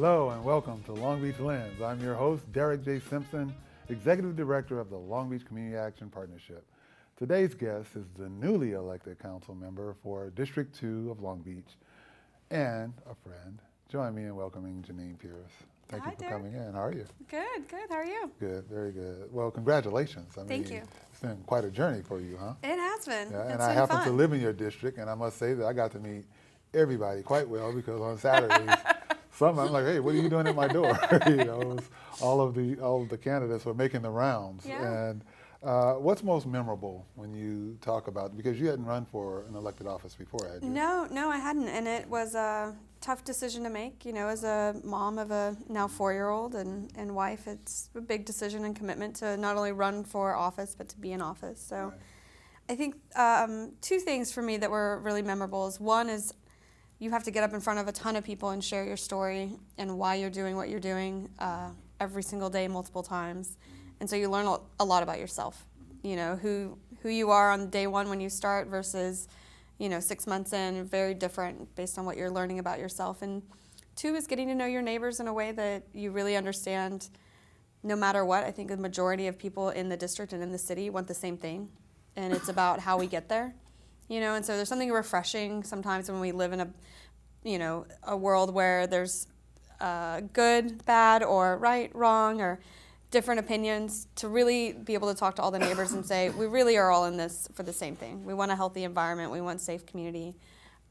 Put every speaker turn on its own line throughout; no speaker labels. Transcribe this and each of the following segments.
Hello and welcome to Long Beach Lens. I'm your host, Derek J. Simpson, Executive Director of the Long Beach Community Action Partnership. Today's guest is the newly elected council member for District 2 of Long Beach and a friend. Join me in welcoming Jeannine Pearce. Thank you for coming in. How are you?
Good. How are you?
Good, very good. Well, congratulations.
Thank you.
It's been quite a journey for you, huh?
It has been.
Yeah, and
It's
I
been
happen
fun.
to live in your district, and I must say that I got to meet everybody quite well because on Saturdays, I'm like, hey, what are you doing at my door? It was all of the candidates were making the rounds.
Yeah.
And what's most memorable when you talk about, because you hadn't run for an elected office before, had you?
No, I hadn't, and it was a tough decision to make. As a mom of a now 4-year-old and wife, it's a big decision and commitment to not only run for office but to be in office. So,
Right.
I think two things for me that were really memorable is one is you have to get up in front of a ton of people and share your story and why you're doing what you're doing every single day, multiple times. And so you learn a lot about yourself, who you are on day one when you start versus, 6 months in, very different based on what you're learning about yourself. And two is getting to know your neighbors in a way that you really understand no matter what. I think the majority of people in the district and in the city want the same thing. And it's about how we get there, and so there's something refreshing sometimes when we live in a world where there's good, bad, or right, wrong, or different opinions, to really be able to talk to all the neighbors and say, we really are all in this for the same thing. We want a healthy environment. We want a safe community.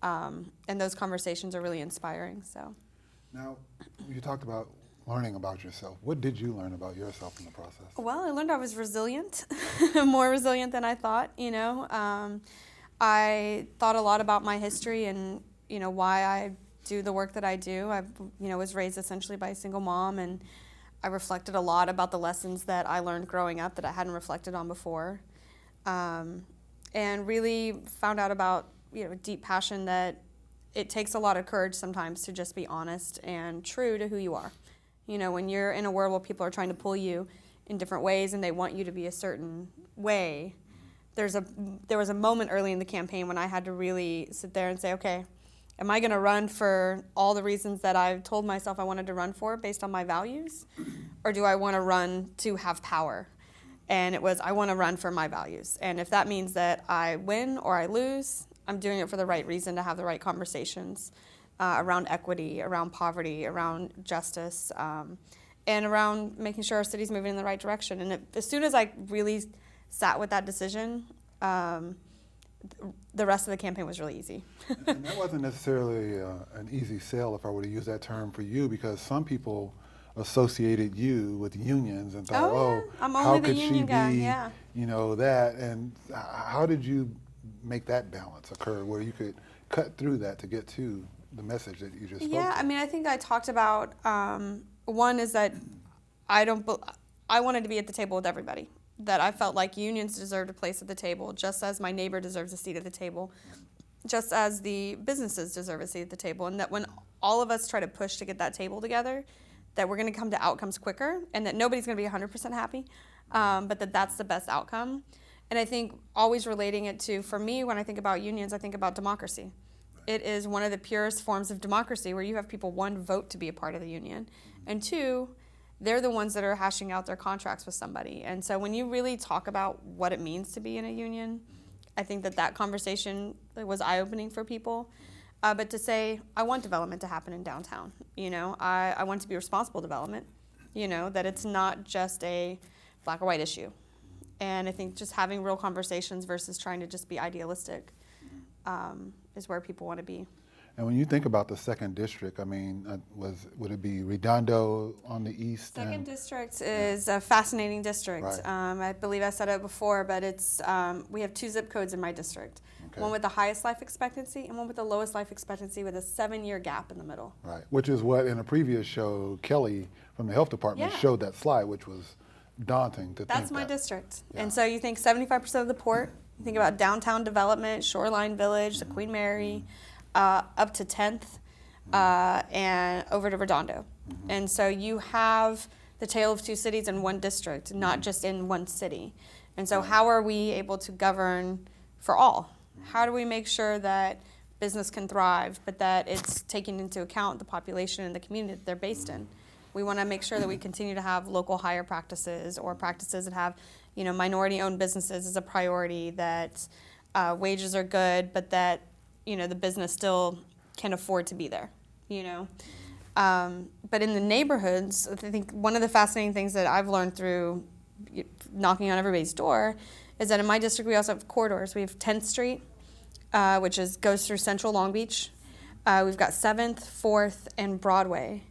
And those conversations are really inspiring. So,
Now, you talked about learning about yourself. What did you learn about yourself in the process?
well, I learned I was resilient, more resilient than I thought, I thought a lot about my history and, why I do the work that I do. I, was raised essentially by a single mom, and I reflected a lot about the lessons that I learned growing up that I hadn't reflected on before, and really found out about, deep passion that it takes a lot of courage sometimes to just be honest and true to who you are. When you're in a world where people are trying to pull you in different ways and they want you to be a certain way, there was a moment early in the campaign when I had to really sit there and say, okay, am I going to run for all the reasons that I told myself I wanted to run for based on my values? Or do I want to run to have power? And it was, I want to run for my values. And if that means that I win or I lose, I'm doing it for the right reason, to have the right conversations around equity, around poverty, around justice, and around making sure our city's moving in the right direction. And as soon as I really sat with that decision, the rest of the campaign was really easy.
And that wasn't necessarily an easy sell, if I were to use that term for you, because some people associated you with unions and thought,
I'm
how
only the
could she
union guy,
be,
yeah.
that? And how did you make that balance occur where you could cut through that to get to the message that you just spoke to?
I think I talked about, one is that I wanted to be at the table with everybody. That I felt like unions deserved a place at the table, just as my neighbor deserves a seat at the table, just as the businesses deserve a seat at the table, and that when all of us try to push to get that table together, that we're going to come to outcomes quicker, and that nobody's going to be 100% happy, but that's the best outcome. And I think always relating it to, for me, when I think about unions, I think about democracy. It is one of the purest forms of democracy where you have people, one, vote to be a part of the union, and two, they're the ones that are hashing out their contracts with somebody. And so when you really talk about what it means to be in a union, I think that conversation was eye-opening for people. But to say, I want development to happen in downtown. I want it to be responsible development, that it's not just a black or white issue. And I think just having real conversations versus trying to just be idealistic is where people want to be.
And when you think about the second district, would it be Redondo on the east?
Second district is a fascinating district.
Right.
I believe I said it before, but it's we have 2 zip codes in my district. Okay. One with the highest life expectancy and one with the lowest life expectancy, with a 7-year gap in the middle.
Right, which is what in a previous show, Kelly from the health department showed that slide, which was daunting to think.
That's my district. Yeah. And so you think 75% of the port, you think about downtown development, Shoreline Village, the Queen Mary, up to 10th, and over to Redondo. And so you have the tale of 2 cities in one district, not just in one city. And so how are we able to govern for all? How do we make sure that business can thrive, but that it's taking into account the population and the community that they're based in. We want to make sure that we continue to have local hire practices or practices that have, minority-owned businesses as a priority, that wages are good, but that, the business still can afford to be there, But in the neighborhoods, I think one of the fascinating things that I've learned through knocking on everybody's door is that in my district we also have corridors. We have 10th Street, which goes through Central Long Beach. We've got 7th, 4th, and Broadway.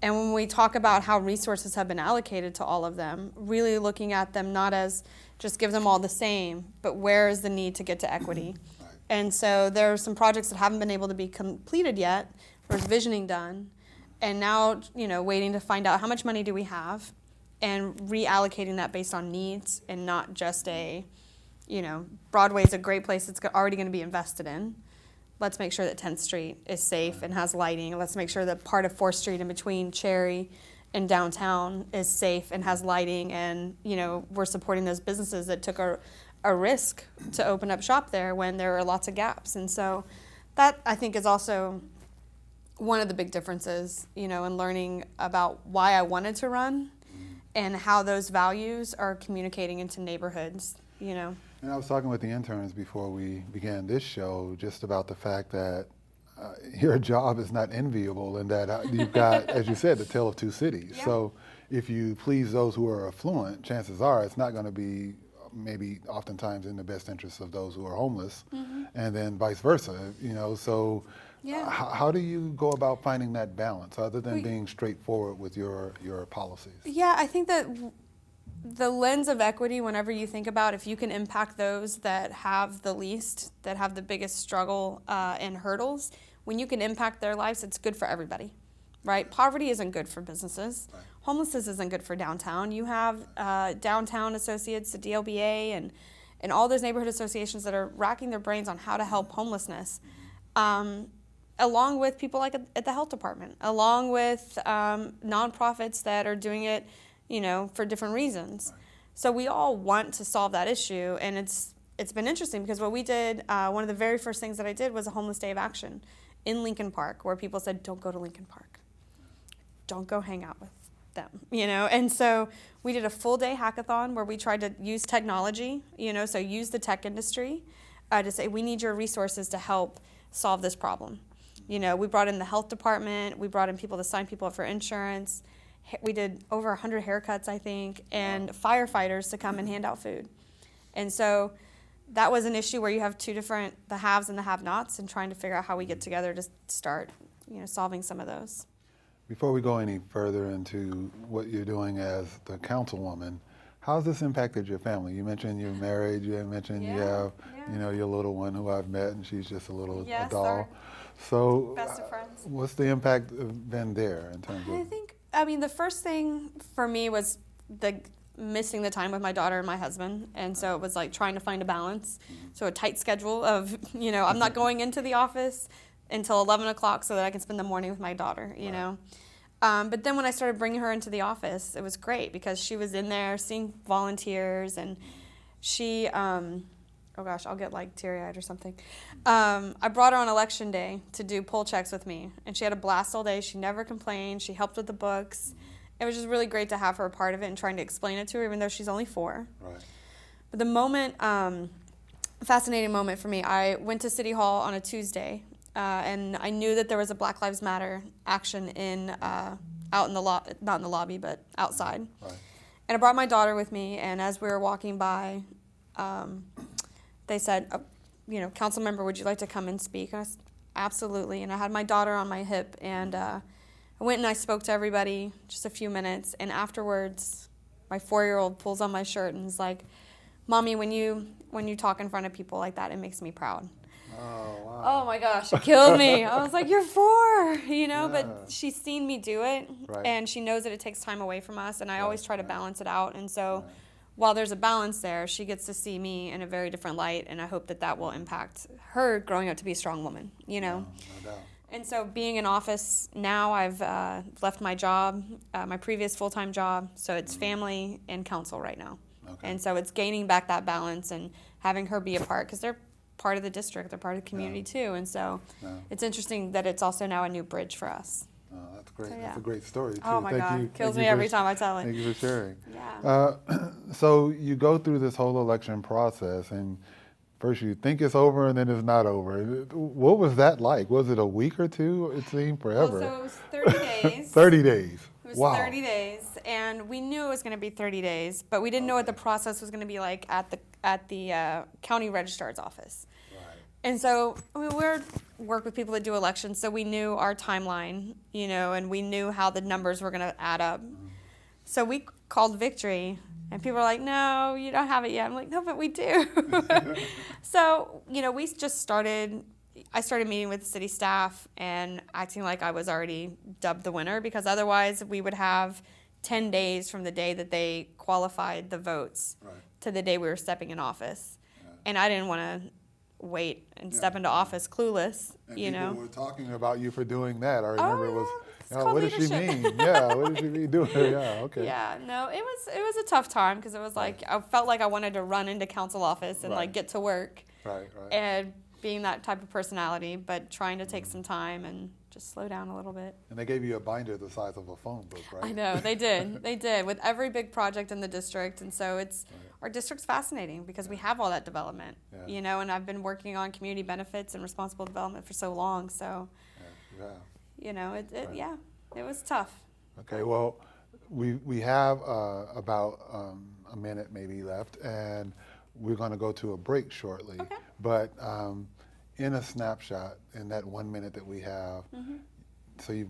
And when we talk about how resources have been allocated to all of them, really looking at them not as just give them all the same, but where is the need to get to equity. Right. And so there are some projects that haven't been able to be completed yet. There's visioning done. And now, waiting to find out how much money do we have and reallocating that based on needs and not just Broadway's a great place that's already going to be invested in. Let's make sure that 10th Street is safe and has lighting. Let's make sure that part of 4th Street in between Cherry and downtown is safe and has lighting. And, we're supporting those businesses that took a risk to open up shop there when there are lots of gaps. And so that, I think, is also one of the big differences, in learning about why I wanted to run and how those values are communicating into neighborhoods,
And I was talking with the interns before we began this show just about the fact that your job is not enviable and that you've got, as you said, the tale of two cities. Yeah. So if you please those who are affluent, chances are it's not going to be maybe oftentimes in the best interest of those who are homeless, and then vice versa, so yeah. How do you go about finding that balance other than being straightforward with your policies? Yeah,
I think that the lens of equity, whenever you think about if you can impact those that have the least, that have the biggest struggle and hurdles, when you can impact their lives, it's good for everybody, right? Poverty isn't good for businesses. Right. Homelessness isn't good for downtown. You have downtown associates, the DLBA, and all those neighborhood associations that are racking their brains on how to help homelessness, along with people like at the health department, along with nonprofits that are doing it for different reasons. Right. So we all want to solve that issue, and it's been interesting because what we did, one of the very first things that I did was a homeless day of action in Lincoln Park, where people said, don't go to Lincoln Park. Don't go hang out with them, And so we did a full day hackathon where we tried to use technology, so use the tech industry to say, we need your resources to help solve this problem. We brought in the health department, we brought in people to sign people up for insurance. We did over 100 haircuts, I think, and firefighters to come and hand out food. And so that was an issue where you have two different, the haves and the have-nots, and trying to figure out how we get together to start, solving some of those.
Before we go any further into what you're doing as the councilwoman, how's this impacted your family? You mentioned you're married, you mentioned you have, your little one who I've met, and she's just a little a doll. So
best of friends.
What's the impact been there in terms of?
The first thing for me was missing the time with my daughter and my husband. And so it was like trying to find a balance. So a tight schedule of, I'm not going into the office until 11 o'clock so that I can spend the morning with my daughter, know. But then when I started bringing her into the office, it was great because she was in there seeing volunteers, and she, oh gosh, I'll get like teary-eyed or something. I brought her on election day to do poll checks with me, and she had a blast all day. She never complained. She helped with the books. It was just really great to have her a part of it and trying to explain it to her, even though she's only 4. Right. But the moment, fascinating moment for me, I went to City Hall on a Tuesday, and I knew that there was a Black Lives Matter action out in the not in the lobby, but outside. Right. And I brought my daughter with me, and as we were walking by, they said, Councilmember, would you like to come and speak? And I said, absolutely. And I had my daughter on my hip, and I went and I spoke to everybody just a few minutes. And afterwards, my 4-year-old pulls on my shirt and is like, Mommy, when you talk in front of people like that, it makes me proud. Oh, wow. Oh my gosh, it killed me. I was like, you're 4, yeah. But she's seen me do it, right. And she knows that it takes time away from us, and I always try to balance it out. And so while there's a balance there, she gets to see me in a very different light, and I hope that will impact her growing up to be a strong woman, No doubt. And so being in office now, I've left my job, my previous full-time job, so it's family and council right now. Okay. And so it's gaining back that balance and having her be a part, because they're part of the district. They're part of the community too. And so
Yeah.
it's interesting that it's also now a new bridge for us.
Oh, that's great.
So,
That's
yeah.
a great story, too.
Oh my
Thank
God,
you.
kills
Thank
me
you
every
for-
time I tell it.
Thank you for sharing.
Yeah.
So you go through this whole election process, and first you think it's over, and then it's not over. What was that like? Was it a week or two? It seemed forever.
Well, so it was 30 days.
30 days.
It was
Wow.
30 days, and we knew it was going to be 30 days, but we didn't know what the process was going to be like at the county registrar's office.
Right.
And so we work with people that do elections, so we knew our timeline, and we knew how the numbers were going to add up. So we called victory, and people were like, "No, you don't have it yet." I'm like, "No, but we do." So we just started. I started meeting with the city staff and acting like I was already dubbed the winner, because otherwise we would have 10 days from the day that they qualified the votes to the day we were stepping in office. And I didn't want to wait and step into office clueless,
And people were talking about you for doing that. I remember it was,
it's called
what does she
leadership.
mean? Yeah, what does she mean doing? Yeah, okay.
Yeah, no, it was a tough time, because it was like I felt like I wanted to run into council office and like get to work.
Right.
And being that type of personality, but trying to take some time and just slow down a little bit.
And they gave you a binder the size of a phone book, right?
I know, they did. They did, with every big project in the district. And so our district's fascinating because we have all that development, and I've been working on community benefits and responsible development for so long. So, it was tough.
Okay, well, we have about a minute maybe left, and we're going to go to a break shortly.
Okay.
But in a snapshot, in that 1 minute that we have, so you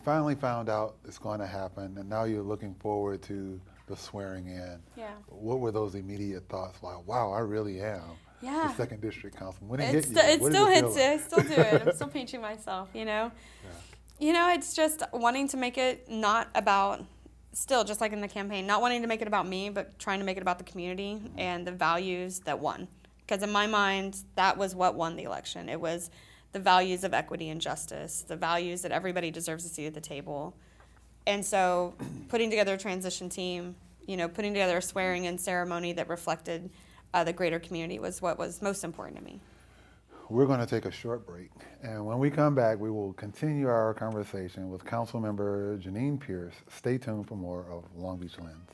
finally found out it's going to happen, and now you're looking forward to the swearing in.
Yeah.
What were those immediate thoughts? Like, wow, I really am the second district councilman. When it hit you,
It
what
still
did it
hits
feel
you. I
like?
still do it. I'm still pinching myself, It's just wanting to make it not about, still just like in the campaign, not wanting to make it about me, but trying to make it about the community and the values that won. Because in my mind, that was what won the election. It was the values of equity and justice, the values that everybody deserves a seat at the table. And so putting together a transition team, putting together a swearing-in ceremony that reflected the greater community was what was most important to me.
We're going to take a short break, and when we come back, we will continue our conversation with Councilmember Jeannine Pearce. Stay tuned for more of Long Beach Lens.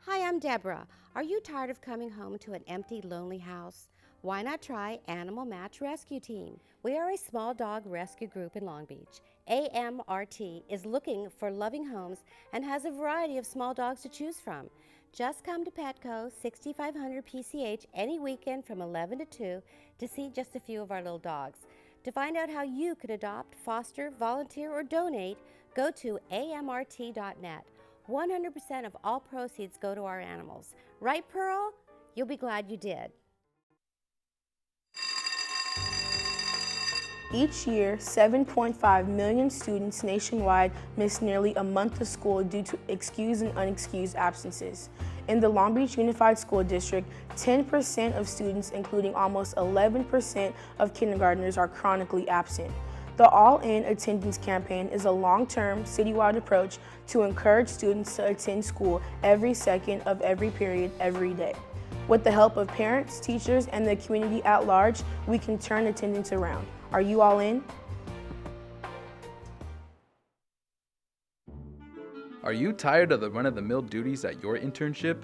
Hi, I'm Deborah. Are you tired of coming home to an empty, lonely house? Why not try Animal Match Rescue Team? We are a small dog rescue group in Long Beach. AMRT is looking for loving homes and has a variety of small dogs to choose from. Just come to Petco, 6500 PCH, any weekend from 11 to 2 to see just a few of our little dogs. To find out how you could adopt, foster, volunteer, or donate, go to amrt.net. 100% of all proceeds go to our animals. Right, Pearl? You'll be glad you did.
Each year, 7.5 million students nationwide miss nearly a month of school due to excused and unexcused absences. In the Long Beach Unified School District, 10% of students, including almost 11% of kindergartners, are chronically absent. The All-In Attendance Campaign is a long-term, citywide approach to encourage students to attend school every second of every period, every day. With the help of parents, teachers, and the community at large, we can turn attendance around. Are you all in?
Are you tired of the run-of-the-mill duties at your internship?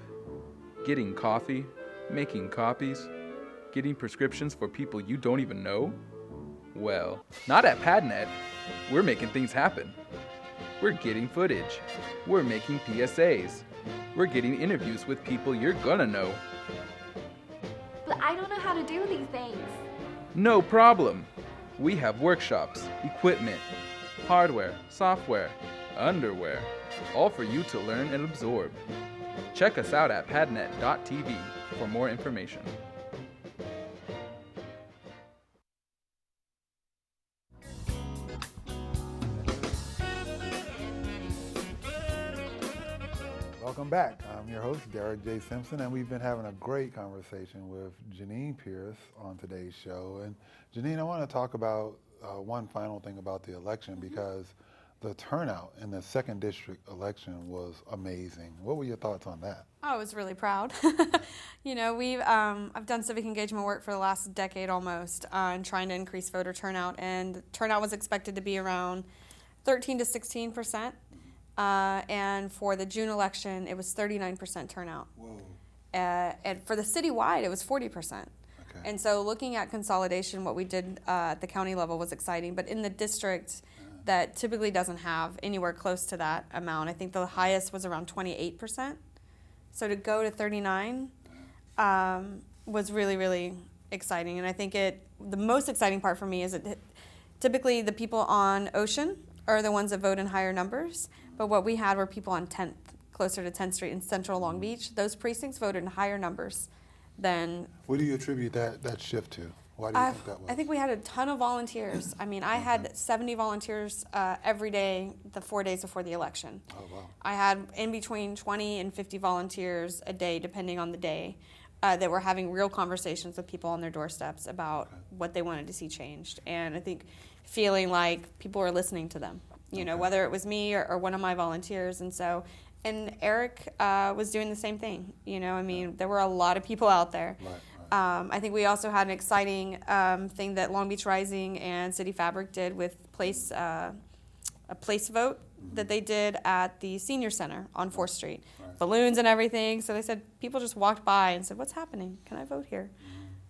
Getting coffee, making copies, getting prescriptions for people you don't even know? Well, not at PadNet. We're making things happen. We're getting footage. We're making PSAs. We're getting interviews with people you're gonna know.
But I don't know how to do these things.
No problem. We have workshops, equipment, hardware, software, underwear, all for you to learn and absorb. Check us out at padnet.tv for more information.
Welcome back. I'm your host, Derek J. Simpson, and we've been having a great conversation with Jeannine Pearce on today's show. And Jeannine, I want to talk about one final thing about the election, because the turnout in the 2nd District election was amazing. What were your thoughts on that?
I was really proud. You know, I've done civic engagement work for the last decade almost on trying to increase voter turnout, and turnout was expected to be around 13 to 16%. And for the June election, it was 39% turnout.
Whoa.
And for the citywide, it was 40%.
Okay.
And so looking at consolidation, what we did at the county level was exciting. But in the district that typically doesn't have anywhere close to that amount, I think the highest was around 28%. So to go to 39 was really, really exciting. And I think the most exciting part for me is that typically the people on Ocean are the ones that vote in higher numbers. But what we had were people on 10th, closer to 10th Street in Central Long Beach. Those precincts voted in higher numbers than.
What do you attribute that shift to? Why do you think that was?
I think we had a ton of volunteers. I mean, I had 70 volunteers every day, the 4 days before the election.
Oh, wow.
I had in between 20 and 50 volunteers a day, depending on the day, that were having real conversations with people on their doorsteps about what they wanted to see changed. And I think feeling like people were listening to them, you know, whether it was me or one of my volunteers. And Eric was doing the same thing. You know, I mean, there were a lot of people out there.
Right.
I think we also had an exciting thing that Long Beach Rising and City Fabric did with a place vote that they did at the senior center on 4th Street.
Right.
Balloons and everything. So they said people just walked by and said, "What's happening? Can I vote here?"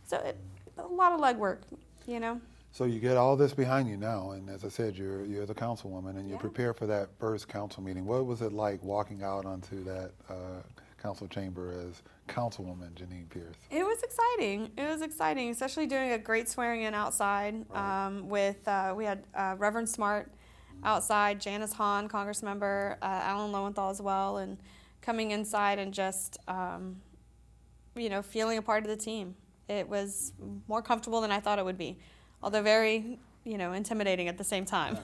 So a lot of legwork, you know.
So you get all this behind you now, and as I said, you're the councilwoman, and you
Yeah.
prepare for that first council meeting. What was it like walking out onto that council chamber as Councilwoman Jeannine Pearce?
It was exciting. It was exciting, especially doing a great swearing in outside we had Reverend Smart outside, Janice Hahn, Congressmember, Alan Lowenthal as well, and coming inside and just feeling a part of the team. It was more comfortable than I thought it would be, although very intimidating at the same time.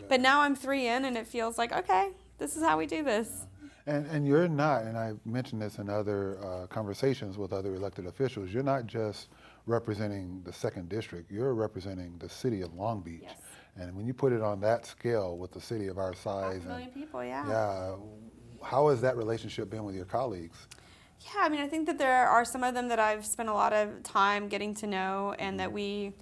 But now I'm 3 in, and it feels like, okay, this is how we do this.
And you're not, and I mentioned this in other conversations with other elected officials, you're not just representing the 2nd District, you're representing the city of Long Beach.
Yes.
And when you put it on that scale with the city of our size,
500,000 people, yeah.
Yeah, how has that relationship been with your colleagues?
Yeah, I mean, I think that there are some of them that I've spent a lot of time getting to know, and that we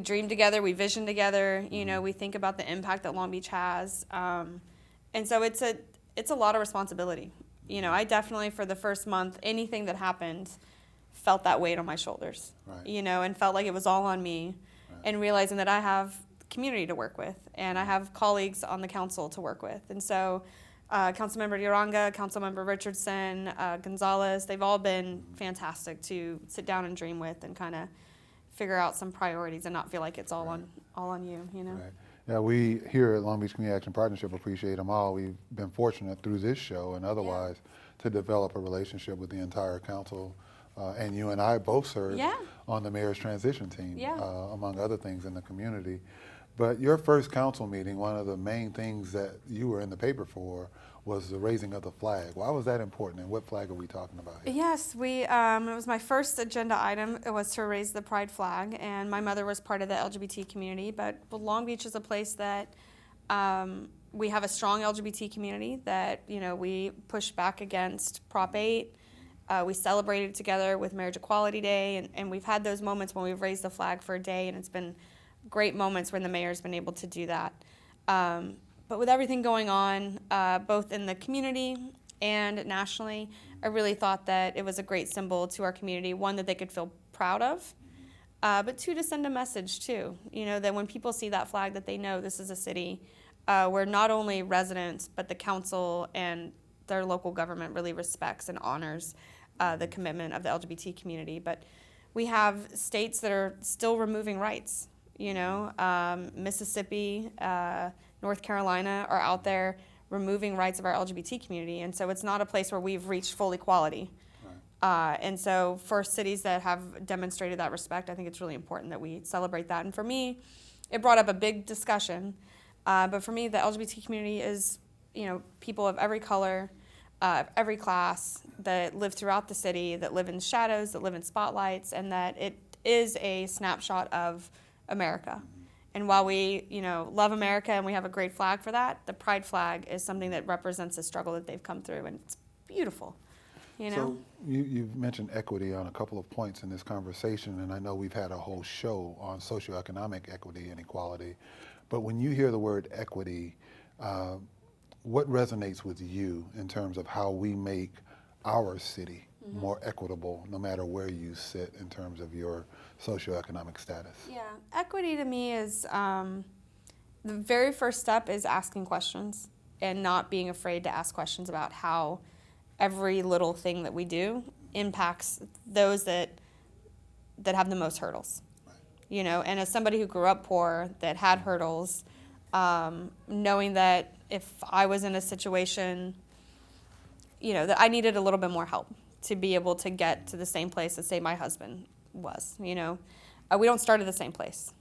dream together, we vision together, we think about the impact that Long Beach has. And so it's a lot of responsibility. I definitely, for the first month, anything that happened felt that weight on my shoulders,
Right.
And felt like it was all on me.
Right.
And realizing that I have community to work with, and I have colleagues on the council to work with. And so Councilmember Uranga, Councilmember Richardson, Gonzalez, they've all been fantastic to sit down and dream with and kind of figure out some priorities and not feel like it's all on you,
Right. Yeah, we here at Long Beach Community Action Partnership appreciate them all. We've been fortunate through this show and otherwise to develop a relationship with the entire council. And you and I both served on the mayor's transition team, among other things in the community. But your first council meeting, one of the main things that you were in the paper for was the raising of the flag. Why was that important, and what flag are we talking about here?
Yes, it was my first agenda item. It was to raise the pride flag, and my mother was part of the LGBT community. But Long Beach is a place that we have a strong LGBT community that we push back against Prop 8. We celebrated together with Marriage Equality Day, and we've had those moments when we've raised the flag for a day, and it's been great moments when the mayor's been able to do that. But with everything going on, both in the community and nationally, I really thought that it was a great symbol to our community, one that they could feel proud of, but two, to send a message too, that when people see that flag, that they know this is a city where not only residents, but the council and their local government really respects and honors the commitment of the LGBT community. But we have states that are still removing rights. Mississippi, North Carolina are out there removing rights of our LGBT community, and so it's not a place where we've reached full equality. Right. And so for cities that have demonstrated that respect, I think it's really important that we celebrate that. And for me, it brought up a big discussion, but for me, the LGBT community is, people of every color, every class that live throughout the city, that live in shadows, that live in spotlights, and that it is a snapshot of America. And while we, love America and we have a great flag for that, the pride flag is something that represents the struggle that they've come through, and it's beautiful,
So you've mentioned equity on a couple of points in this conversation, and I know we've had a whole show on socioeconomic equity and equality, but when you hear the word equity, what resonates with you in terms of how we make our city more equitable, no matter where you sit in terms of your socioeconomic status?
Yeah, equity to me is the very first step is asking questions and not being afraid to ask questions about how every little thing that we do impacts those that have the most hurdles. Right. And as somebody who grew up poor that had hurdles, knowing that if I was in a situation, that I needed a little bit more help to be able to get to the same place as, say, my husband was, we don't start at the same place.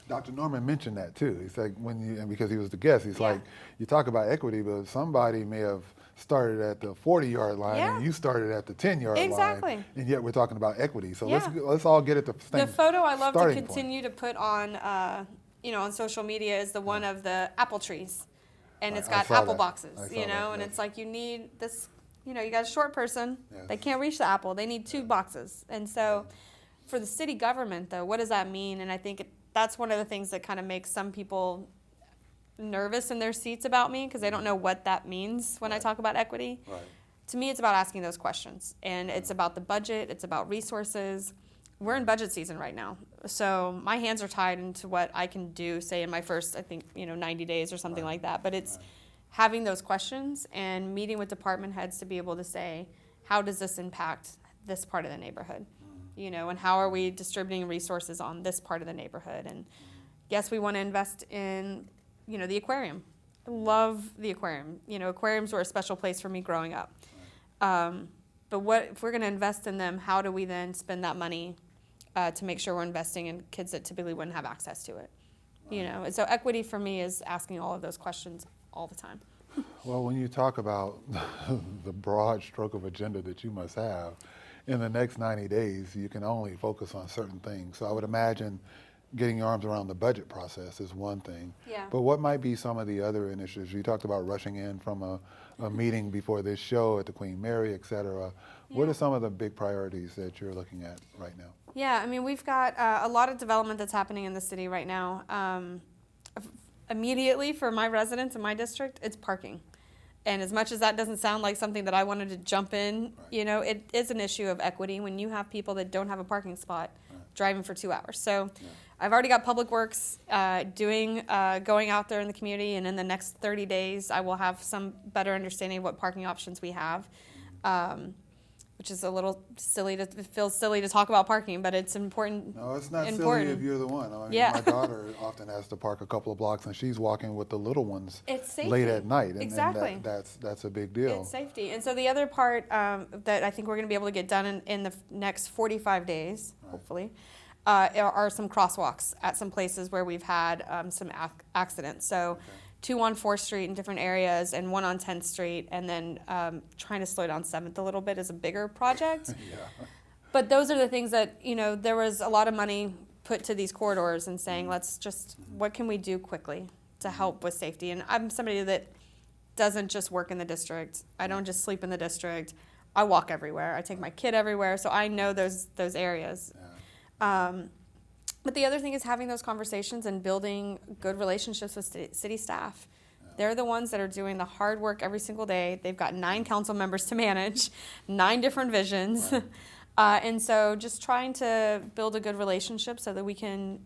Dr. Norman mentioned that too. He's like, and because he was the guest, he's like, you talk about equity, but somebody may have started at the 40-yard line and you started at the 10-yard line, and yet we're talking about equity. So let's all get at the same.
The photo I love to
point.
continue to put on, on social media is the one of the apple trees, and it's got apple boxes, and it's like you need this. You got a short person, they can't reach the apple, they need 2 boxes. And so for the city government, though, what does that mean? And I think that's one of the things that kind of makes some people nervous in their seats about me, because they don't know what that means when I talk about equity. Right. To me, it's about asking those questions. And it's about the budget, it's about resources. We're in budget season right now. So my hands are tied into what I can do, say, in my first, 90 days or something like that. But it's having those questions and meeting with department heads to be able to say, how does this impact this part of the neighborhood? And how are we distributing resources on this part of the neighborhood? And yes, we want to invest in, the aquarium. I love the aquarium. Aquariums were a special place for me growing up. But what if we're going to invest in them, how do we then spend that money to make sure we're investing in kids that typically wouldn't have access to it? And so equity for me is asking all of those questions all the time.
Well, when you talk about the broad stroke of agenda that you must have, in the next 90 days, you can only focus on certain things. So I would imagine getting your arms around the budget process is one thing.
Yeah.
But what might be some of the other initiatives? You talked about rushing in from a meeting before this show at the Queen Mary, et cetera. Yeah. What are some of the big priorities that you're looking at right now?
Yeah, we've got a lot of development that's happening in the city right now. Immediately for my residents in my district, it's parking. And as much as that doesn't sound like something that I wanted to jump in, it is an issue of equity when you have people that don't have a parking spot driving for 2 hours. So I've already got Public Works going out there in the community, and in the next 30 days I will have some better understanding of what parking options we have. Which is a little silly it feels silly to talk about parking, but it's important.
No, it's not silly if you're the one. My daughter often has to park a couple of blocks, and she's walking with the little ones late at night.
Exactly.
And that's a big deal.
It's safety. And so the other part that I think we're going to be able to get done in the next 45 days, hopefully, are some crosswalks at some places where we've had some accidents. So 2 on 4th Street in different areas and 1 on 10th Street, and then trying to slow down 7th a little bit is a bigger project. But those are the things that, there was a lot of money put to these corridors and saying, let's just, what can we do quickly to help with safety? And I'm somebody that doesn't just work in the district. I don't just sleep in the district. I walk everywhere. I take my kid everywhere, so I know those areas. But the other thing is having those conversations and building good relationships with city staff. They're the ones that are doing the hard work every single day. They've got 9 council members to manage, 9 different visions. And so just trying to build a good relationship so that we can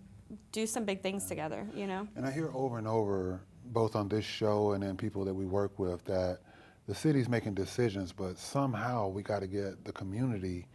do some big things together, And
I hear over and over, both on this show and then people that we work with, that the city's making decisions, but somehow we got to get the community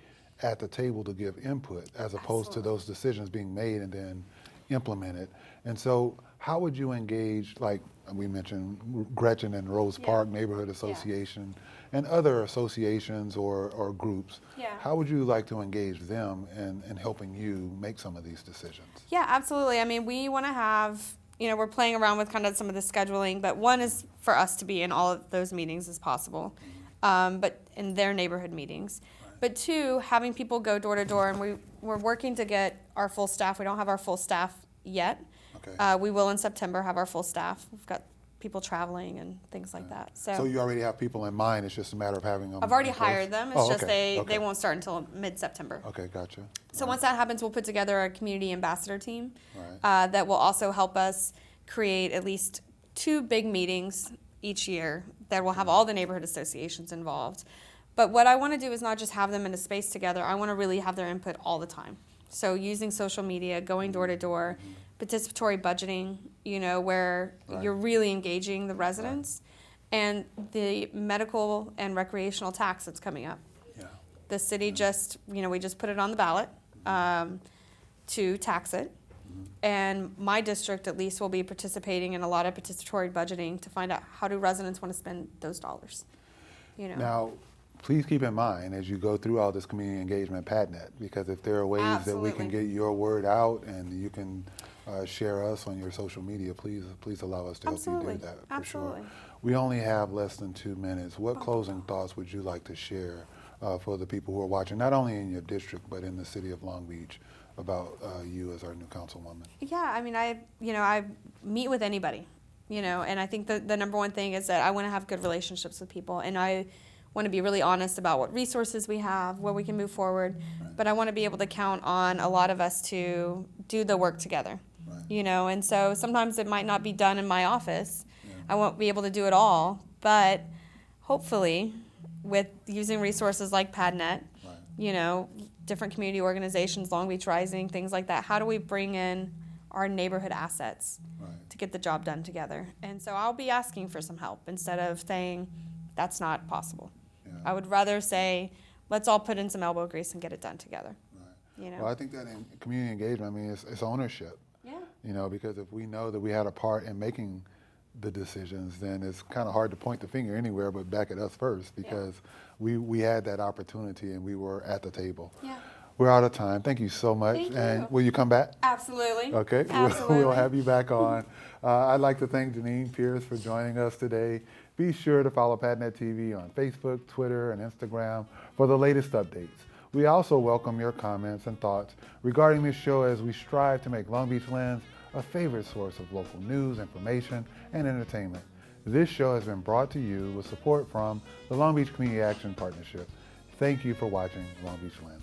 at the table to give input, as opposed to those decisions being made and then implemented. And so how would you engage, like we mentioned, Gretchen and Rose Park Neighborhood Association and other associations or groups? How would you like to engage them in helping you make some of these decisions?
Yeah, absolutely. We want to have, we're playing around with kind of some of the scheduling, but one is for us to be in all of those meetings as possible, but in their neighborhood meetings. But 2, having people go door to door, and we're working to get our full staff. We don't have our full staff yet,
Okay.
We will in September have our full staff. We've got people traveling and things like that.
So you already have people in mind, it's just a matter of having them
I've already
in place?
hired them. It's
Oh,
just
okay,
they
okay.
won't start until mid-September.
Okay, gotcha.
So once that happens, we'll put together a community ambassador team
Right.
that will also help us create at least 2 big meetings each year that will have all the neighborhood associations involved. But what I want to do is not just have them in a space together. I want to really have their input all the time. So using social media, going door to door, participatory budgeting, where you're really engaging the residents, and the medical and recreational tax that's coming up.
Yeah.
The city just, we just put it on the ballot to tax it. And my district at least will be participating in a lot of participatory budgeting to find out how do residents want to spend those dollars.
Now, please keep in mind as you go through all this community engagement, PadNet, because if there are ways that we can
Absolutely.
get your word out and you can share us on your social media, please allow us to help
Absolutely.
you do that for
Absolutely.
sure. We only have less than 2 minutes. What closing thoughts would you like to share for the people who are watching, not only in your district but in the city of Long Beach, about you as our new councilwoman?
Yeah, I mean, I meet with anybody, and I think the number one thing is that I want to have good relationships with people, and I want to be really honest about what resources we have, where we can move forward, but I want to be able to count on a lot of us to do the work together, and so sometimes it might not be done in my office. I won't be able to do it all, but hopefully with using resources like PadNet, different community organizations, Long Beach Rising, things like that, how do we bring in our neighborhood assets to get the job done together? And so I'll be asking for some help instead of saying that's not possible. I would rather say, let's all put in some elbow grease and get it done together.
Well, I think that in community engagement, I mean, it's ownership.
Yeah.
Because if we know that we had a part in making the decisions, then it's kind of hard to point the finger anywhere but back at us first, because we had that opportunity and we were at the table.
Yeah.
We're out of time. Thank you so much.
Thank
And
you.
will you come back?
Absolutely.
Okay,
Absolutely.
we'll have you back on. I'd like to thank Jeannine Pearce for joining us today. Be sure to follow PadNet TV on Facebook, Twitter, and Instagram for the latest updates. We also welcome your comments and thoughts regarding this show as we strive to make Long Beach Lens a favorite source of local news, information, and entertainment. This show has been brought to you with support from the Long Beach Community Action Partnership. Thank you for watching Long Beach Lens.